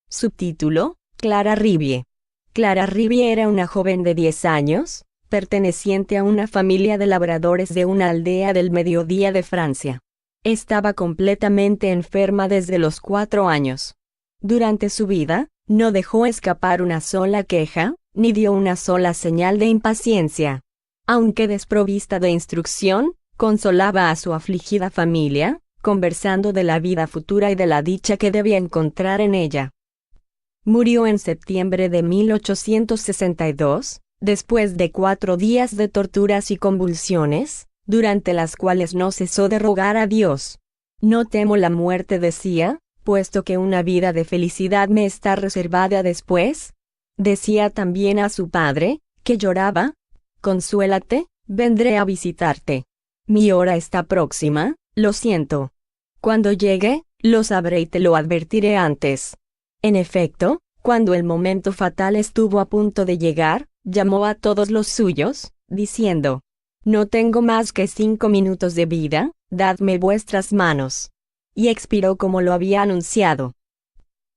Subtítulo: Clara Rivie. Clara Rivie era una joven de 10 años, perteneciente a una familia de labradores de una aldea del mediodía de Francia. Estaba completamente enferma desde los 4 años. Durante su vida, no dejó escapar una sola queja, ni dio una sola señal de impaciencia. Aunque desprovista de instrucción, consolaba a su afligida familia, conversando de la vida futura y de la dicha que debía encontrar en ella. Murió en septiembre de 1862, después de 4 días de torturas y convulsiones, durante las cuales no cesó de rogar a Dios. No temo la muerte, decía, puesto que una vida de felicidad me está reservada después. Decía también a su padre, que lloraba: consuélate, vendré a visitarte. Mi hora está próxima, lo siento. Cuando llegue, lo sabré y te lo advertiré antes. En efecto, cuando el momento fatal estuvo a punto de llegar, llamó a todos los suyos, diciendo: no tengo más que 5 minutos de vida, dadme vuestras manos. Y expiró como lo había anunciado.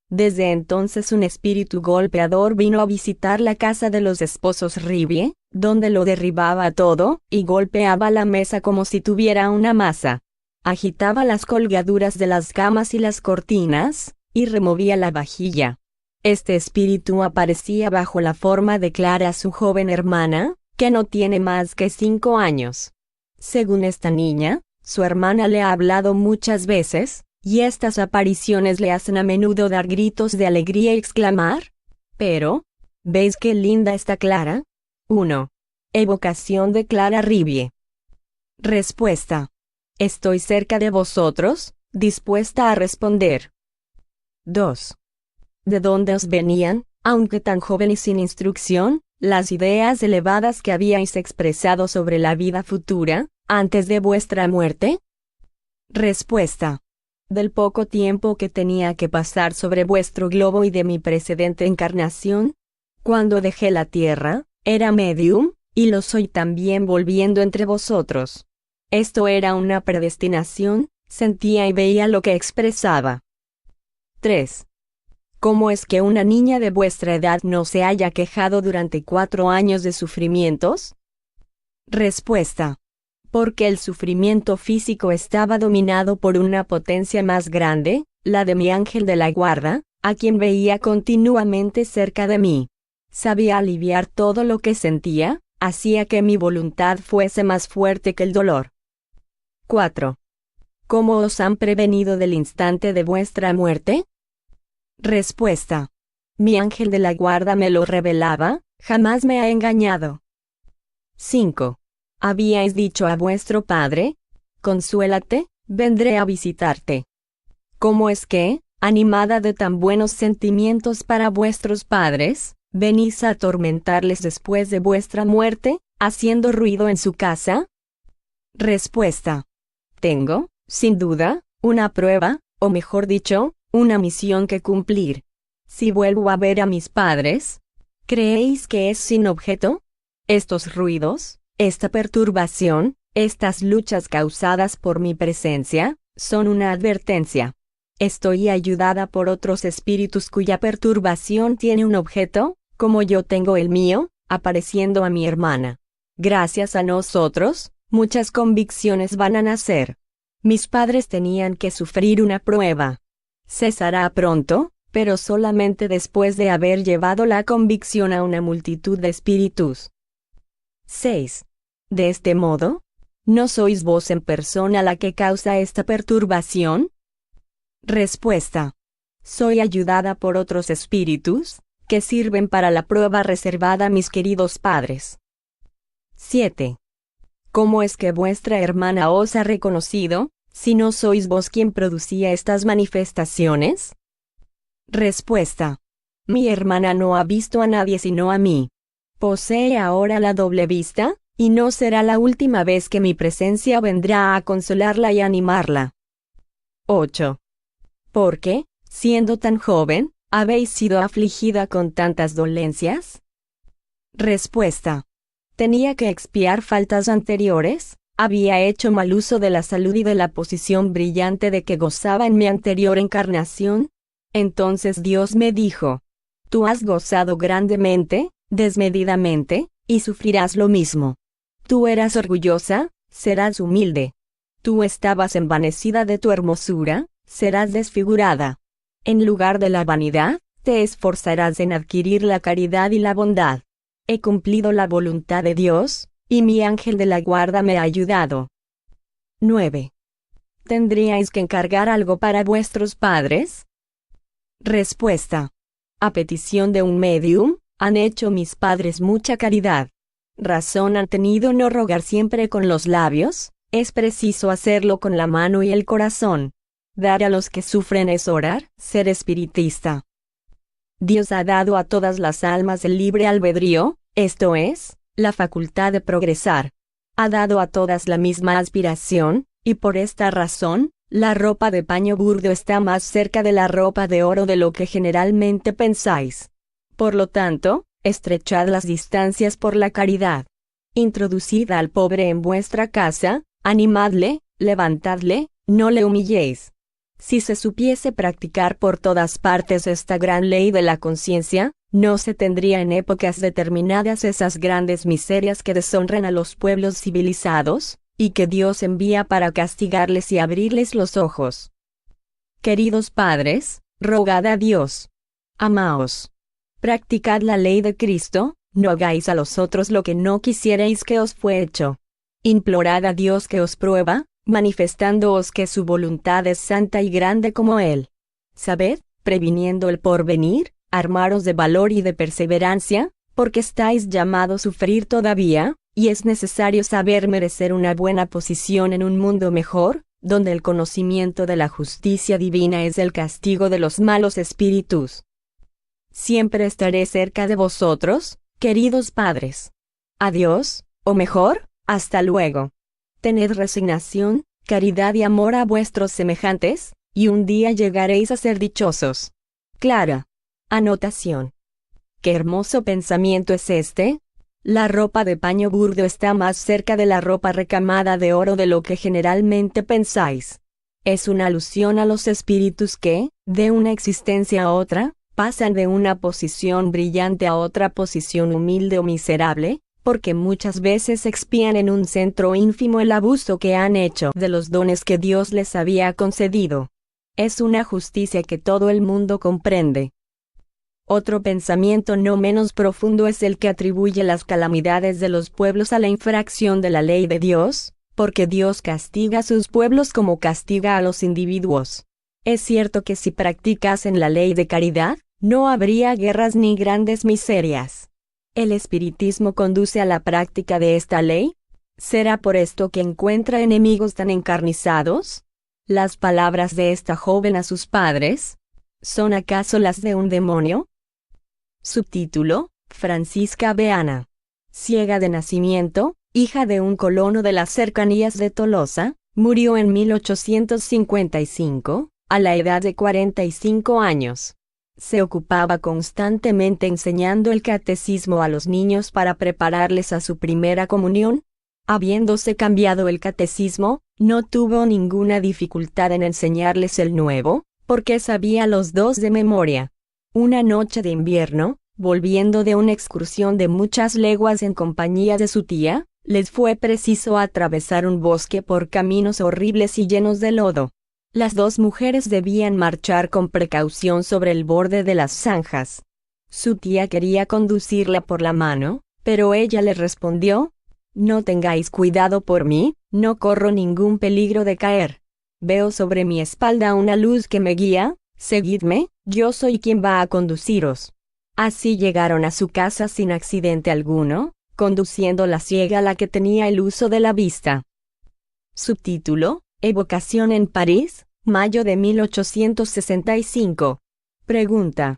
Desde entonces un espíritu golpeador vino a visitar la casa de los esposos Rivie, donde lo derribaba todo, y golpeaba la mesa como si tuviera una masa. Agitaba las colgaduras de las camas y las cortinas, y removía la vajilla. Este espíritu aparecía bajo la forma de Clara, su joven hermana, que no tiene más que 5 años. Según esta niña, su hermana le ha hablado muchas veces, y estas apariciones le hacen a menudo dar gritos de alegría y exclamar: pero, ¿veis qué linda está Clara? 1. Evocación de Clara Rivie. Respuesta: estoy cerca de vosotros, dispuesta a responder. 2. ¿De dónde os venían, aunque tan joven y sin instrucción, las ideas elevadas que habíais expresado sobre la vida futura, antes de vuestra muerte? Respuesta: del poco tiempo que tenía que pasar sobre vuestro globo y de mi precedente encarnación. Cuando dejé la tierra, era medium, y lo soy también volviendo entre vosotros. Esto era una predestinación, sentía y veía lo que expresaba. 3. ¿Cómo es que una niña de vuestra edad no se haya quejado durante 4 años de sufrimientos? Respuesta: porque el sufrimiento físico estaba dominado por una potencia más grande, la de mi ángel de la guarda, a quien veía continuamente cerca de mí. Sabía aliviar todo lo que sentía, hacía que mi voluntad fuese más fuerte que el dolor. 4. ¿Cómo os han prevenido del instante de vuestra muerte? Respuesta: mi ángel de la guarda me lo revelaba, jamás me ha engañado. 5. ¿Habíais dicho a vuestro padre: consuélate, vendré a visitarte? ¿Cómo es que, animada de tan buenos sentimientos para vuestros padres, venís a atormentarles después de vuestra muerte, haciendo ruido en su casa? Respuesta: tengo, sin duda, una prueba, o mejor dicho, una misión que cumplir. Si vuelvo a ver a mis padres, ¿creéis que es sin objeto? Estos ruidos, esta perturbación, estas luchas causadas por mi presencia, son una advertencia. Estoy ayudada por otros espíritus cuya perturbación tiene un objeto, como yo tengo el mío, apareciendo a mi hermana. Gracias a nosotros, muchas convicciones van a nacer. Mis padres tenían que sufrir una prueba. Cesará pronto, pero solamente después de haber llevado la convicción a una multitud de espíritus. 6. De este modo, ¿no sois vos en persona la que causa esta perturbación? Respuesta: soy ayudada por otros espíritus, que sirven para la prueba reservada a mis queridos padres. 7. ¿Cómo es que vuestra hermana os ha reconocido, si no sois vos quien producía estas manifestaciones? Respuesta: mi hermana no ha visto a nadie sino a mí. Posee ahora la doble vista, y no será la última vez que mi presencia vendrá a consolarla y animarla. 8. ¿Por qué, siendo tan joven, habéis sido afligida con tantas dolencias? Respuesta: tenía que expiar faltas anteriores. Había hecho mal uso de la salud y de la posición brillante de que gozaba en mi anterior encarnación. Entonces Dios me dijo: tú has gozado grandemente, desmedidamente, y sufrirás lo mismo. Tú eras orgullosa, serás humilde. Tú estabas envanecida de tu hermosura, serás desfigurada. En lugar de la vanidad, te esforzarás en adquirir la caridad y la bondad. He cumplido la voluntad de Dios, y mi ángel de la guarda me ha ayudado. 9. ¿Tendríais que encargar algo para vuestros padres? Respuesta. A petición de un medium, han hecho mis padres mucha caridad. Razón han tenido no rogar siempre con los labios, es preciso hacerlo con la mano y el corazón. Dar a los que sufren es orar, ser espiritista. Dios ha dado a todas las almas el libre albedrío, esto es, la facultad de progresar. Ha dado a todas la misma aspiración, y por esta razón, la ropa de paño burdo está más cerca de la ropa de oro de lo que generalmente pensáis. Por lo tanto, estrechad las distancias por la caridad. Introducid al pobre en vuestra casa, animadle, levantadle, no le humilléis. Si se supiese practicar por todas partes esta gran ley de la conciencia, no se tendría en épocas determinadas esas grandes miserias que deshonran a los pueblos civilizados, y que Dios envía para castigarles y abrirles los ojos. Queridos padres, rogad a Dios. Amaos. Practicad la ley de Cristo, no hagáis a los otros lo que no quisierais que os fue hecho. Implorad a Dios que os prueba, manifestándoos que su voluntad es santa y grande como Él. Sabed, previniendo el porvenir, armaros de valor y de perseverancia, porque estáis llamados a sufrir todavía, y es necesario saber merecer una buena posición en un mundo mejor, donde el conocimiento de la justicia divina es el castigo de los malos espíritus. Siempre estaré cerca de vosotros, queridos padres. Adiós, o mejor, hasta luego. Tened resignación, caridad y amor a vuestros semejantes, y un día llegaréis a ser dichosos. Clara. Anotación. ¿Qué hermoso pensamiento es este? La ropa de paño burdo está más cerca de la ropa recamada de oro de lo que generalmente pensáis. Es una alusión a los espíritus que, de una existencia a otra, pasan de una posición brillante a otra posición humilde o miserable, porque muchas veces expían en un centro ínfimo el abuso que han hecho de los dones que Dios les había concedido. Es una justicia que todo el mundo comprende. Otro pensamiento no menos profundo es el que atribuye las calamidades de los pueblos a la infracción de la ley de Dios, porque Dios castiga a sus pueblos como castiga a los individuos. Es cierto que si practicasen la ley de caridad, no habría guerras ni grandes miserias. ¿El espiritismo conduce a la práctica de esta ley? ¿Será por esto que encuentra enemigos tan encarnizados? ¿Las palabras de esta joven a sus padres son acaso las de un demonio? Subtítulo: Francisca Beana. Ciega de nacimiento, hija de un colono de las cercanías de Tolosa, murió en 1855, a la edad de 45 años. Se ocupaba constantemente enseñando el catecismo a los niños para prepararles a su primera comunión. Habiéndose cambiado el catecismo, no tuvo ninguna dificultad en enseñarles el nuevo, porque sabía los dos de memoria. Una noche de invierno, volviendo de una excursión de muchas leguas en compañía de su tía, les fue preciso atravesar un bosque por caminos horribles y llenos de lodo. Las dos mujeres debían marchar con precaución sobre el borde de las zanjas. Su tía quería conducirla por la mano, pero ella le respondió: «No tengáis cuidado por mí, no corro ningún peligro de caer. Veo sobre mi espalda una luz que me guía, seguidme, yo soy quien va a conduciros». Así llegaron a su casa sin accidente alguno, conduciendo la ciega la que tenía el uso de la vista. Subtítulo: Evocación en París, mayo de 1865. Pregunta: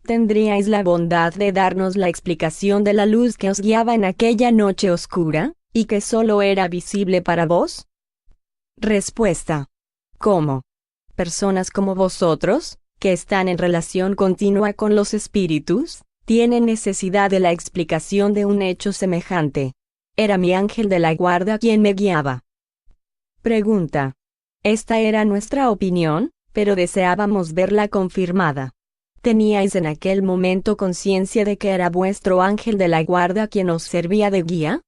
¿tendríais la bondad de darnos la explicación de la luz que os guiaba en aquella noche oscura, y que solo era visible para vos? Respuesta: ¿cómo? Personas como vosotros, que están en relación continua con los espíritus, tienen necesidad de la explicación de un hecho semejante. Era mi ángel de la guarda quien me guiaba. Pregunta: ¿esta era nuestra opinión, pero deseábamos verla confirmada. ¿Teníais en aquel momento conciencia de que era vuestro ángel de la guarda quien os servía de guía?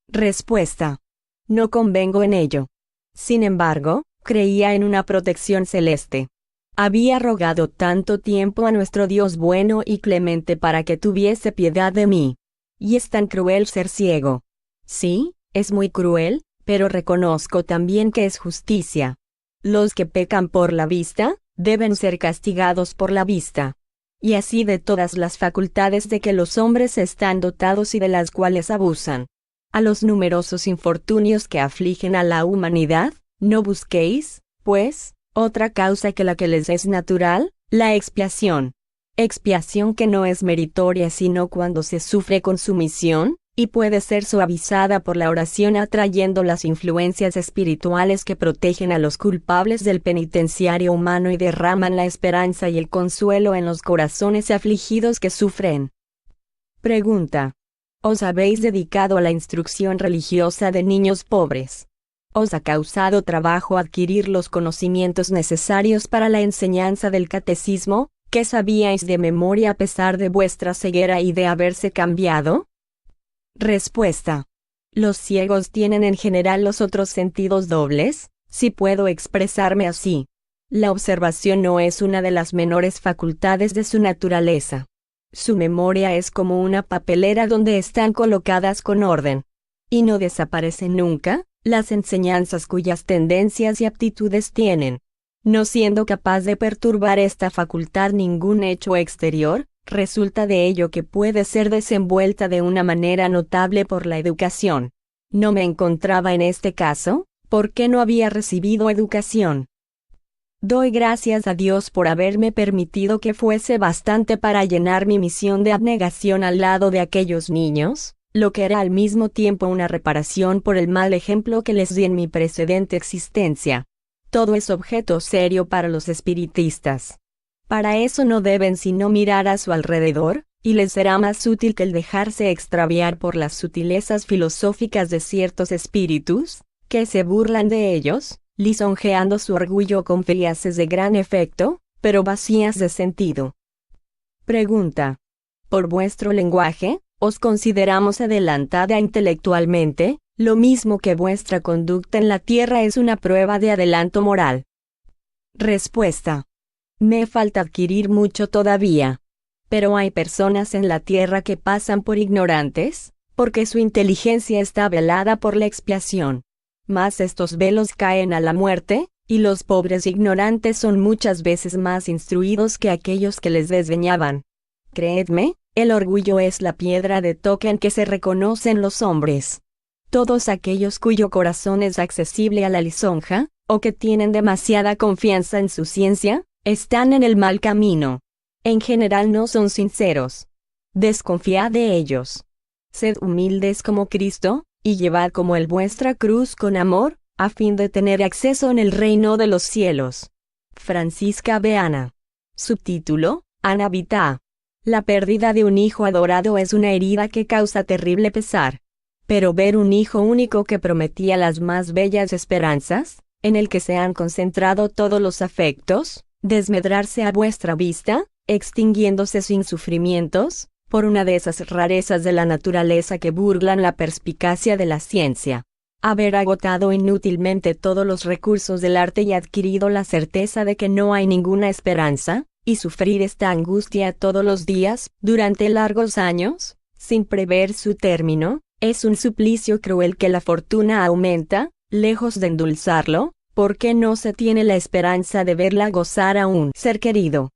Respuesta: no convengo en ello. Sin embargo, creía en una protección celeste. Había rogado tanto tiempo a nuestro Dios bueno y clemente para que tuviese piedad de mí. Y es tan cruel ser ciego. Sí, es muy cruel, pero reconozco también que es justicia. Los que pecan por la vista, deben ser castigados por la vista. Y así de todas las facultades de que los hombres están dotados y de las cuales abusan. A los numerosos infortunios que afligen a la humanidad, no busquéis, pues, otra causa que la que les es natural, la expiación. Expiación que no es meritoria sino cuando se sufre con sumisión, y puede ser suavizada por la oración atrayendo las influencias espirituales que protegen a los culpables del penitenciario humano y derraman la esperanza y el consuelo en los corazones afligidos que sufren. Pregunta: ¿os habéis dedicado a la instrucción religiosa de niños pobres? ¿Os ha causado trabajo adquirir los conocimientos necesarios para la enseñanza del catecismo, que sabíais de memoria a pesar de vuestra ceguera y de haberse cambiado? Respuesta: los ciegos tienen en general los otros sentidos dobles, si puedo expresarme así. La observación no es una de las menores facultades de su naturaleza. Su memoria es como una papelera donde están colocadas con orden. Y no desaparecen nunca las enseñanzas cuyas tendencias y aptitudes tienen. No siendo capaz de perturbar esta facultad ningún hecho exterior, resulta de ello que puede ser desenvuelta de una manera notable por la educación. No me encontraba en este caso, porque no había recibido educación. Doy gracias a Dios por haberme permitido que fuese bastante para llenar mi misión de abnegación al lado de aquellos niños, lo que era al mismo tiempo una reparación por el mal ejemplo que les di en mi precedente existencia. Todo es objeto serio para los espiritistas. Para eso no deben sino mirar a su alrededor, y les será más útil que el dejarse extraviar por las sutilezas filosóficas de ciertos espíritus, que se burlan de ellos, lisonjeando su orgullo con frases de gran efecto, pero vacías de sentido. Pregunta: por vuestro lenguaje, os consideramos adelantada intelectualmente, lo mismo que vuestra conducta en la tierra es una prueba de adelanto moral. Respuesta: me falta adquirir mucho todavía. Pero hay personas en la tierra que pasan por ignorantes, porque su inteligencia está velada por la expiación. Mas estos velos caen a la muerte, y los pobres ignorantes son muchas veces más instruidos que aquellos que les desdeñaban. Creedme, el orgullo es la piedra de toque en que se reconocen los hombres. Todos aquellos cuyo corazón es accesible a la lisonja, o que tienen demasiada confianza en su ciencia, están en el mal camino. En general no son sinceros. Desconfiad de ellos. Sed humildes como Cristo, y llevad como Él vuestra cruz con amor, a fin de tener acceso en el reino de los cielos. Francisca Beana. Subtítulo: Ana Vita. La pérdida de un hijo adorado es una herida que causa terrible pesar. Pero ver un hijo único que prometía las más bellas esperanzas, en el que se han concentrado todos los afectos, desmedrarse a vuestra vista, extinguiéndose sin sufrimientos, por una de esas rarezas de la naturaleza que burlan la perspicacia de la ciencia. Haber agotado inútilmente todos los recursos del arte y adquirido la certeza de que no hay ninguna esperanza, y sufrir esta angustia todos los días, durante largos años, sin prever su término, es un suplicio cruel que la fortuna aumenta, lejos de endulzarlo, porque no se tiene la esperanza de verla gozar a un ser querido.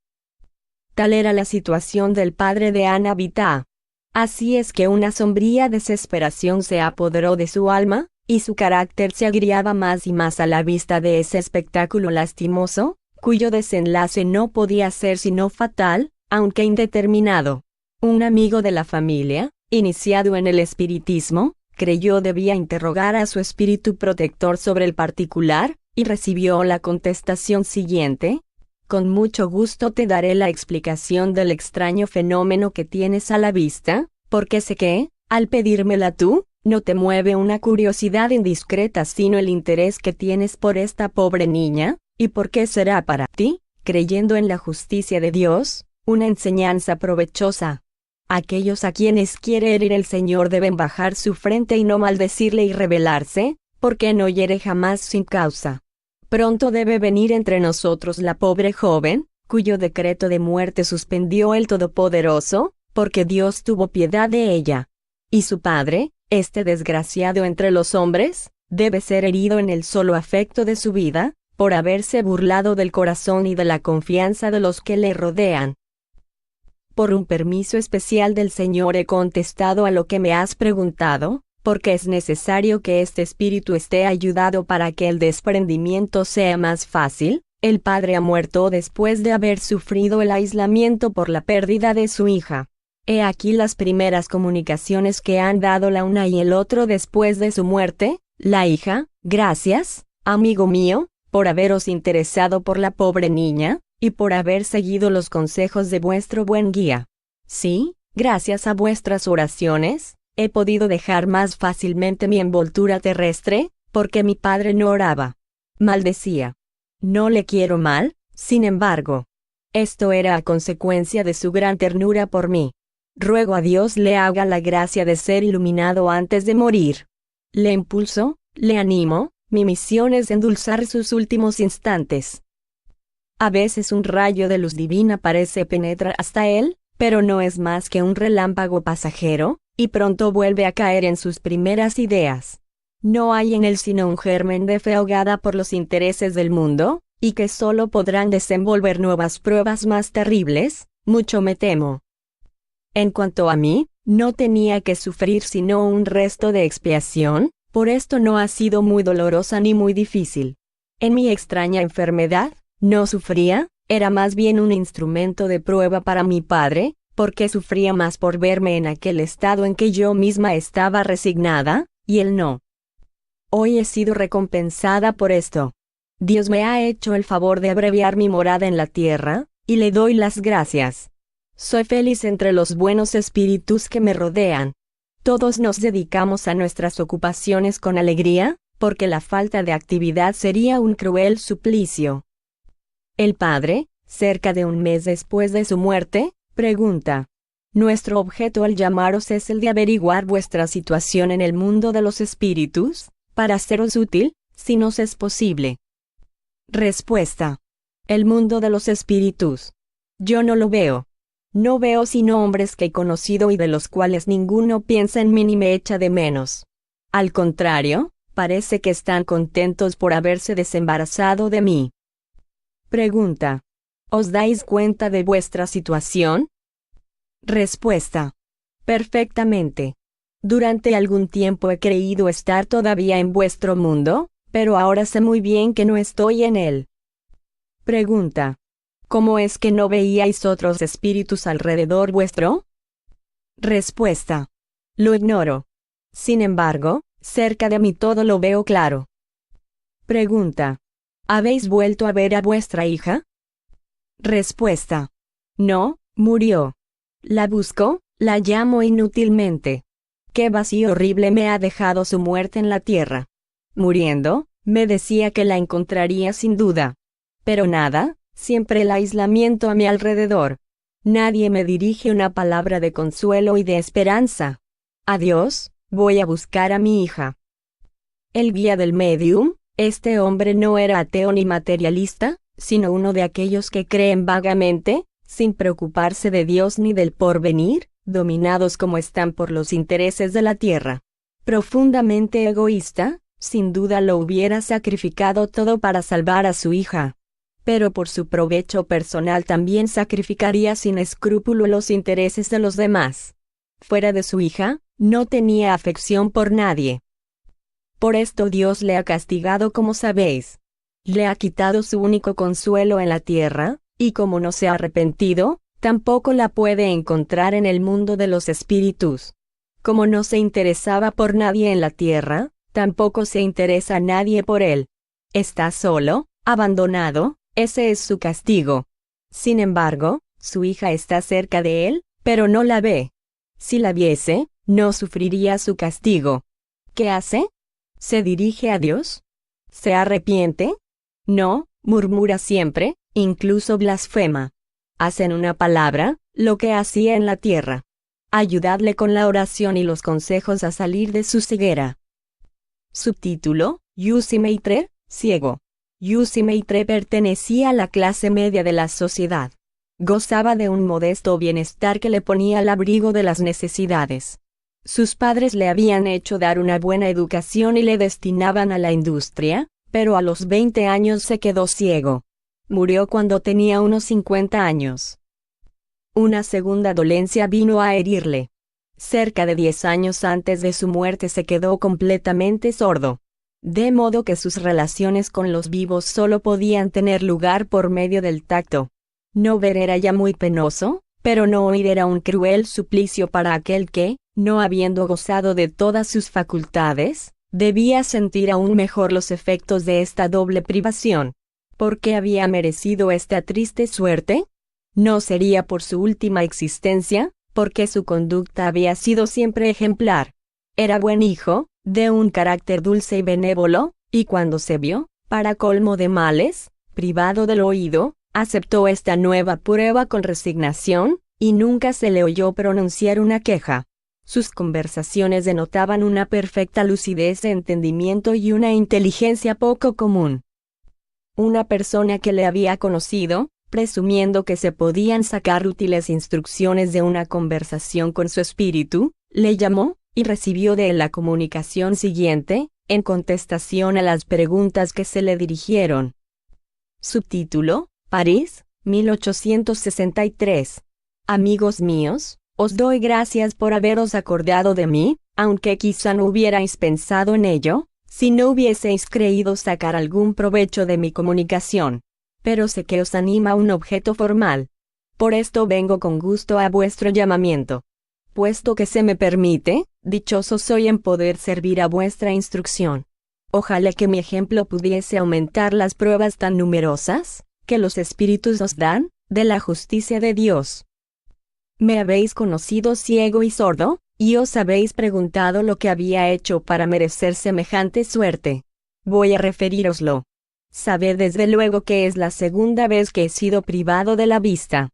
Tal era la situación del padre de Ana Vita. Así es que una sombría desesperación se apoderó de su alma, y su carácter se agriaba más y más a la vista de ese espectáculo lastimoso, cuyo desenlace no podía ser sino fatal, aunque indeterminado. Un amigo de la familia, iniciado en el espiritismo, creyó debía interrogar a su espíritu protector sobre el particular, y recibió la contestación siguiente: con mucho gusto te daré la explicación del extraño fenómeno que tienes a la vista, porque sé que, al pedírmela tú, no te mueve una curiosidad indiscreta sino el interés que tienes por esta pobre niña, ¿Y por qué será para ti, creyendo en la justicia de Dios, una enseñanza provechosa? Aquellos a quienes quiere herir el Señor deben bajar su frente y no maldecirle y rebelarse, porque no hiere jamás sin causa. Pronto debe venir entre nosotros la pobre joven, cuyo decreto de muerte suspendió el Todopoderoso, porque Dios tuvo piedad de ella. Y su padre, este desgraciado entre los hombres, debe ser herido en el solo afecto de su vida, por haberse burlado del corazón y de la confianza de los que le rodean. Por un permiso especial del Señor he contestado a lo que me has preguntado, porque es necesario que este espíritu esté ayudado para que el desprendimiento sea más fácil. El padre ha muerto después de haber sufrido el aislamiento por la pérdida de su hija. He aquí las primeras comunicaciones que han dado la una y el otro después de su muerte. La hija: gracias, amigo mío, por haberos interesado por la pobre niña, y por haber seguido los consejos de vuestro buen guía. Sí, gracias a vuestras oraciones, he podido dejar más fácilmente mi envoltura terrestre, porque mi padre no oraba. Maldecía. No le quiero mal, sin embargo. Esto era a consecuencia de su gran ternura por mí. Ruego a Dios le haga la gracia de ser iluminado antes de morir. Le impulso, le animo, mi misión es endulzar sus últimos instantes. A veces un rayo de luz divina parece penetrar hasta él, pero no es más que un relámpago pasajero, y pronto vuelve a caer en sus primeras ideas. No hay en él sino un germen de fe ahogada por los intereses del mundo, y que solo podrán desenvolver nuevas pruebas más terribles, mucho me temo. En cuanto a mí, no tenía que sufrir sino un resto de expiación, por esto no ha sido muy dolorosa ni muy difícil. En mi extraña enfermedad, no sufría, era más bien un instrumento de prueba para mi padre, porque sufría más por verme en aquel estado en que yo misma estaba resignada, y él no. Hoy he sido recompensada por esto. Dios me ha hecho el favor de abreviar mi morada en la tierra, y le doy las gracias. Soy feliz entre los buenos espíritus que me rodean. Todos nos dedicamos a nuestras ocupaciones con alegría, porque la falta de actividad sería un cruel suplicio. El padre, cerca de un mes después de su muerte, pregunta: ¿nuestro objeto al llamaros es el de averiguar vuestra situación en el mundo de los espíritus, para seros útil, si nos es posible? Respuesta: el mundo de los espíritus. Yo no lo veo. No veo sino hombres que he conocido y de los cuales ninguno piensa en mí ni me echa de menos. Al contrario, parece que están contentos por haberse desembarazado de mí. Pregunta: ¿os dais cuenta de vuestra situación? Respuesta: perfectamente. Durante algún tiempo he creído estar todavía en vuestro mundo, pero ahora sé muy bien que no estoy en él. Pregunta: ¿cómo es que no veíais otros espíritus alrededor vuestro? Respuesta: lo ignoro. Sin embargo, cerca de mí todo lo veo claro. Pregunta: ¿habéis vuelto a ver a vuestra hija? Respuesta: no, murió. La busco, la llamo inútilmente. Qué vacío horrible me ha dejado su muerte en la tierra. Muriendo, me decía que la encontraría sin duda. Pero nada, siempre el aislamiento a mi alrededor. Nadie me dirige una palabra de consuelo y de esperanza. Adiós, voy a buscar a mi hija. El guía del médium, este hombre no era ateo ni materialista, sino uno de aquellos que creen vagamente, sin preocuparse de Dios ni del porvenir, dominados como están por los intereses de la tierra. Profundamente egoísta, sin duda lo hubiera sacrificado todo para salvar a su hija. Pero por su provecho personal también sacrificaría sin escrúpulo los intereses de los demás. Fuera de su hija, no tenía afección por nadie. Por esto Dios le ha castigado, como sabéis. Le ha quitado su único consuelo en la tierra, y como no se ha arrepentido, tampoco la puede encontrar en el mundo de los espíritus. Como no se interesaba por nadie en la tierra, tampoco se interesa a nadie por él. Está solo, abandonado, ese es su castigo. Sin embargo, su hija está cerca de él, pero no la ve. Si la viese, no sufriría su castigo. ¿Qué hace? ¿Se dirige a Dios? ¿Se arrepiente? No, Murmura siempre, incluso blasfema. Hace en una palabra, lo que hacía en la tierra. Ayudadle con la oración y los consejos a salir de su ceguera. Subtítulo: Jussi Maitre, ciego. Jussi Maitre pertenecía a la clase media de la sociedad. Gozaba de un modesto bienestar que le ponía al abrigo de las necesidades. Sus padres le habían hecho dar una buena educación y le destinaban a la industria, pero a los 20 años se quedó ciego. Murió cuando tenía unos 50 años. Una segunda dolencia vino a herirle. Cerca de 10 años antes de su muerte se quedó completamente sordo. De modo que sus relaciones con los vivos solo podían tener lugar por medio del tacto. No ver era ya muy penoso, pero no oír era un cruel suplicio para aquel que, no habiendo gozado de todas sus facultades, debía sentir aún mejor los efectos de esta doble privación. ¿Por qué había merecido esta triste suerte? No sería por su última existencia, porque su conducta había sido siempre ejemplar. Era buen hijo, de un carácter dulce y benévolo, y cuando se vio, para colmo de males, privado del oído, aceptó esta nueva prueba con resignación, y nunca se le oyó pronunciar una queja. Sus conversaciones denotaban una perfecta lucidez de entendimiento y una inteligencia poco común. Una persona que le había conocido, presumiendo que se podían sacar útiles instrucciones de una conversación con su espíritu, le llamó, y recibió de él la comunicación siguiente, en contestación a las preguntas que se le dirigieron. Subtítulo: París, 1863. Amigos míos, os doy gracias por haberos acordado de mí, aunque quizá no hubierais pensado en ello, si no hubieseis creído sacar algún provecho de mi comunicación. Pero sé que os anima un objeto formal. Por esto vengo con gusto a vuestro llamamiento. Puesto que se me permite, dichoso soy en poder servir a vuestra instrucción. Ojalá que mi ejemplo pudiese aumentar las pruebas tan numerosas, que los espíritus os dan, de la justicia de Dios. Me habéis conocido ciego y sordo, y os habéis preguntado lo que había hecho para merecer semejante suerte. Voy a referíroslo. Sabed desde luego que es la segunda vez que he sido privado de la vista.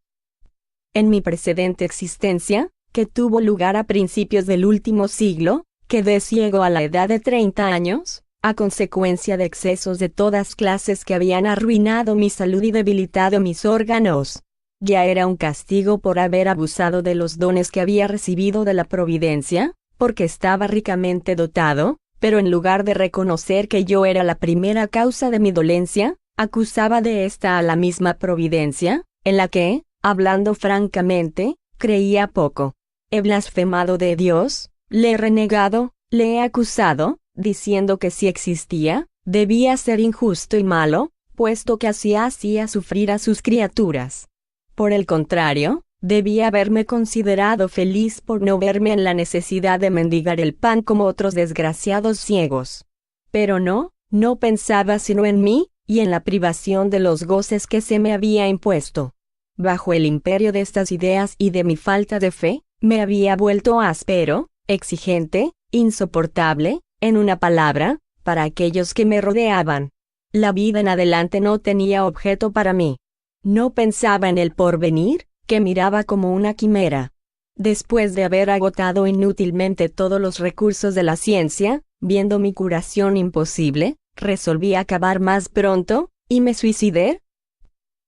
En mi precedente existencia, que tuvo lugar a principios del último siglo, quedé ciego a la edad de 30 años, a consecuencia de excesos de todas clases que habían arruinado mi salud y debilitado mis órganos. Ya era un castigo por haber abusado de los dones que había recibido de la providencia, porque estaba ricamente dotado, pero en lugar de reconocer que yo era la primera causa de mi dolencia, acusaba de esta a la misma providencia, en la que, hablando francamente, creía poco. He blasfemado de Dios, le he renegado, le he acusado, diciendo que si existía, debía ser injusto y malo, puesto que así hacía sufrir a sus criaturas. Por el contrario, debía haberme considerado feliz por no verme en la necesidad de mendigar el pan como otros desgraciados ciegos. Pero no pensaba sino en mí, y en la privación de los goces que se me había impuesto. Bajo el imperio de estas ideas y de mi falta de fe, me había vuelto áspero, exigente, insoportable, en una palabra, para aquellos que me rodeaban. La vida en adelante no tenía objeto para mí. No pensaba en el porvenir, que miraba como una quimera. Después de haber agotado inútilmente todos los recursos de la ciencia, viendo mi curación imposible, resolví acabar más pronto, y me suicidé.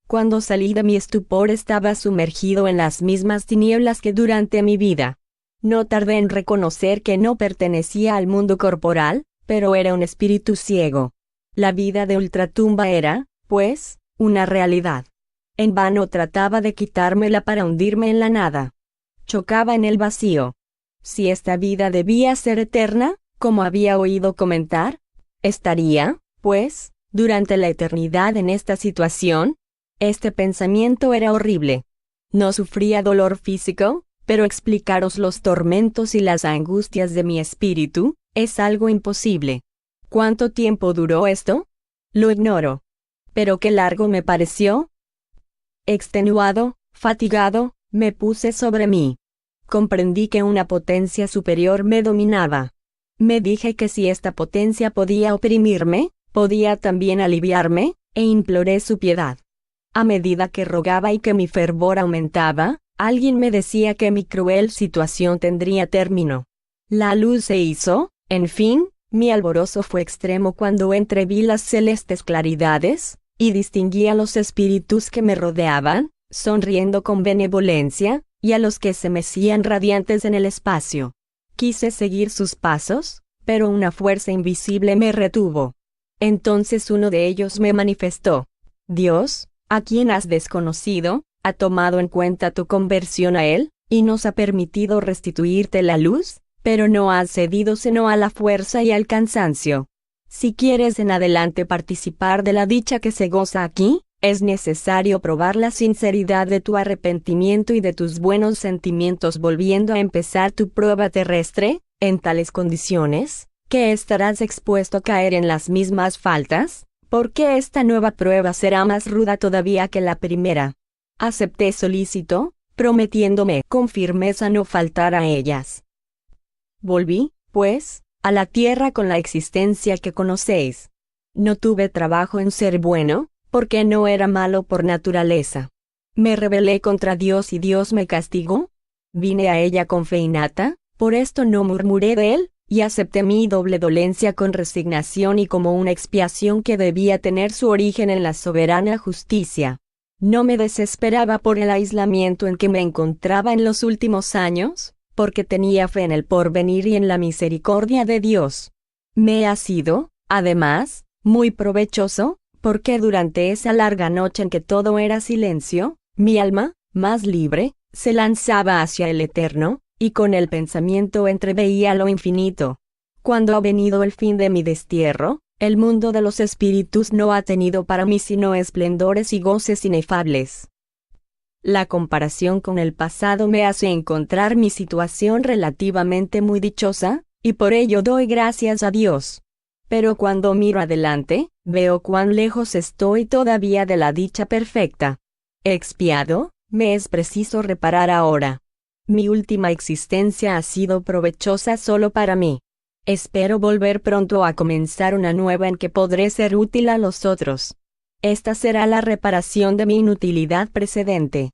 Cuando salí de mi estupor estaba sumergido en las mismas tinieblas que durante mi vida. No tardé en reconocer que no pertenecía al mundo corporal, pero era un espíritu ciego. La vida de ultratumba era, pues, una realidad. En vano trataba de quitármela para hundirme en la nada. Chocaba en el vacío. Si esta vida debía ser eterna, como había oído comentar, estaría, pues, durante la eternidad en esta situación. Este pensamiento era horrible. No sufría dolor físico, pero explicaros los tormentos y las angustias de mi espíritu, es algo imposible. ¿Cuánto tiempo duró esto? Lo ignoro. Pero qué largo me pareció. Extenuado, fatigado, me puse sobre mí. Comprendí que una potencia superior me dominaba. Me dije que si esta potencia podía oprimirme, podía también aliviarme, e imploré su piedad. A medida que rogaba y que mi fervor aumentaba, alguien me decía que mi cruel situación tendría término. La luz se hizo, en fin, mi alborozo fue extremo cuando entreví las celestes claridades, y distinguí a los espíritus que me rodeaban, sonriendo con benevolencia, y a los que se mecían radiantes en el espacio. Quise seguir sus pasos, pero una fuerza invisible me retuvo. Entonces uno de ellos me manifestó: Dios, a quien has desconocido, ha tomado en cuenta tu conversión a Él, y nos ha permitido restituirte la luz, pero no has cedido sino a la fuerza y al cansancio. Si quieres en adelante participar de la dicha que se goza aquí, es necesario probar la sinceridad de tu arrepentimiento y de tus buenos sentimientos volviendo a empezar tu prueba terrestre. En tales condiciones, ¿que estarás expuesto a caer en las mismas faltas? Porque esta nueva prueba será más ruda todavía que la primera. Acepté solícito, prometiéndome con firmeza no faltar a ellas. Volví, pues, a la tierra con la existencia que conocéis. No tuve trabajo en ser bueno, porque no era malo por naturaleza. Me rebelé contra Dios y Dios me castigó. Vine a ella con fe innata, por esto no murmuré de Él, y acepté mi doble dolencia con resignación y como una expiación que debía tener su origen en la soberana justicia. No me desesperaba por el aislamiento en que me encontraba en los últimos años, porque tenía fe en el porvenir y en la misericordia de Dios. Me ha sido, además, muy provechoso, porque durante esa larga noche en que todo era silencio, mi alma, más libre, se lanzaba hacia el eterno, y con el pensamiento entreveía lo infinito. Cuando ha venido el fin de mi destierro, el mundo de los espíritus no ha tenido para mí sino esplendores y goces inefables. La comparación con el pasado me hace encontrar mi situación relativamente muy dichosa, y por ello doy gracias a Dios. Pero cuando miro adelante, veo cuán lejos estoy todavía de la dicha perfecta. He expiado, me es preciso reparar ahora. Mi última existencia ha sido provechosa solo para mí. Espero volver pronto a comenzar una nueva en que podré ser útil a los otros. Esta será la reparación de mi inutilidad precedente.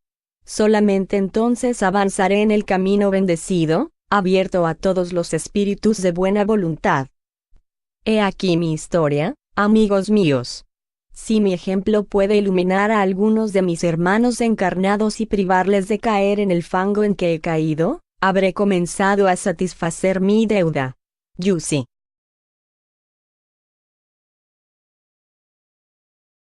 Solamente entonces avanzaré en el camino bendecido, abierto a todos los espíritus de buena voluntad. He aquí mi historia, amigos míos. Si mi ejemplo puede iluminar a algunos de mis hermanos encarnados y privarles de caer en el fango en que he caído, habré comenzado a satisfacer mi deuda. Yusi.